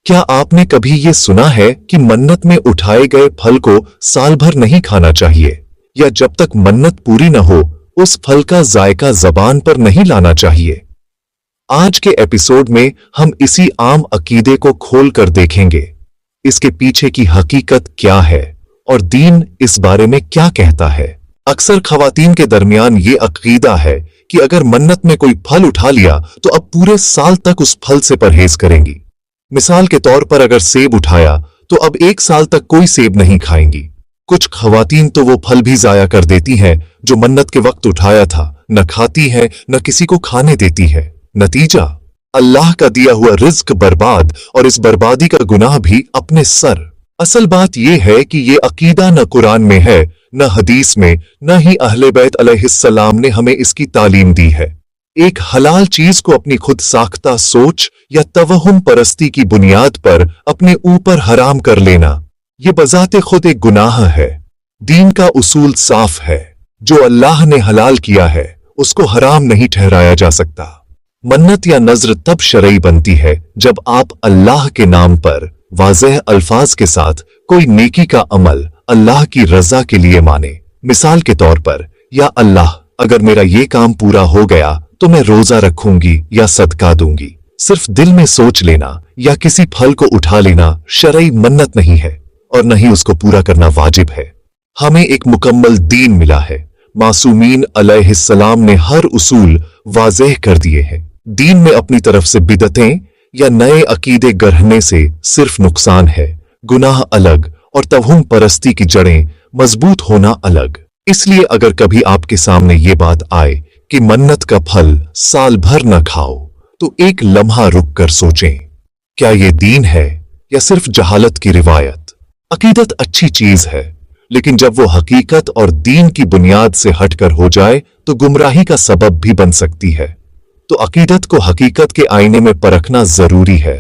क्या आपने कभी ये सुना है कि मन्नत में उठाए गए फल को साल भर नहीं खाना चाहिए, या जब तक मन्नत पूरी न हो उस फल का जायका जबान पर नहीं लाना चाहिए? आज के एपिसोड में हम इसी आम अकीदे को खोल कर देखेंगे। इसके पीछे की हकीकत क्या है और दीन इस बारे में क्या कहता है। अक्सर खवातीन के दरमियान ये अकीदा है कि अगर मन्नत में कोई फल उठा लिया तो अब पूरे साल तक उस फल से परहेज करेंगी। मिसाल के तौर पर अगर सेब उठाया तो अब 1 साल तक कोई सेब नहीं खाएंगी। कुछ खवातीन तो वो फल भी जाया कर देती हैं जो मन्नत के वक्त उठाया था, न खाती है न किसी को खाने देती है। नतीजा, अल्लाह का दिया हुआ रिज्क बर्बाद, और इस बर्बादी का गुनाह भी अपने सर। असल बात यह है कि ये अकीदा न कुरान में है, न हदीस में, न ही अहले बैत अलैहिस्सलाम ने हमें इसकी तालीम दी है। एक हलाल चीज को अपनी खुद साख्ता सोच या तवहुम परस्ती की बुनियाद पर अपने ऊपर हराम कर लेना, ये बजाते खुद एक गुनाह है। दीन का उसूल साफ है, जो अल्लाह ने हलाल किया है उसको हराम नहीं ठहराया जा सकता। मन्नत या नजर तब शरई बनती है जब आप अल्लाह के नाम पर वाज़ेह अल्फाज के साथ कोई नेकी का अमल अल्लाह की रजा के लिए माने। मिसाल के तौर पर, या अल्लाह, अगर मेरा ये काम पूरा हो गया तो मैं रोजा रखूंगी या सदका दूंगी। सिर्फ दिल में सोच लेना या किसी फल को उठा लेना शरई मन्नत नहीं है, और न ही उसको पूरा करना वाजिब है। हमें एक मुकम्मल दीन मिला है। मासूमीन अलैहिस्सलाम ने हर उसूल वाज़ेह कर दिए हैं। दीन में अपनी तरफ से बिदतें या नए अकीदे गढ़ने से सिर्फ नुकसान है। गुनाह अलग और तवहुम परस्ती की जड़ें मजबूत होना अलग। इसलिए अगर कभी आपके सामने ये बात आए कि मन्नत का फल साल भर न खाओ, तो एक लम्हा रुक कर सोचें, क्या ये दीन है या सिर्फ जहालत की रिवायत? अकीदत अच्छी चीज है, लेकिन जब वो हकीकत और दीन की बुनियाद से हटकर हो जाए तो गुमराही का सबब भी बन सकती है। तो अकीदत को हकीकत के आईने में परखना जरूरी है।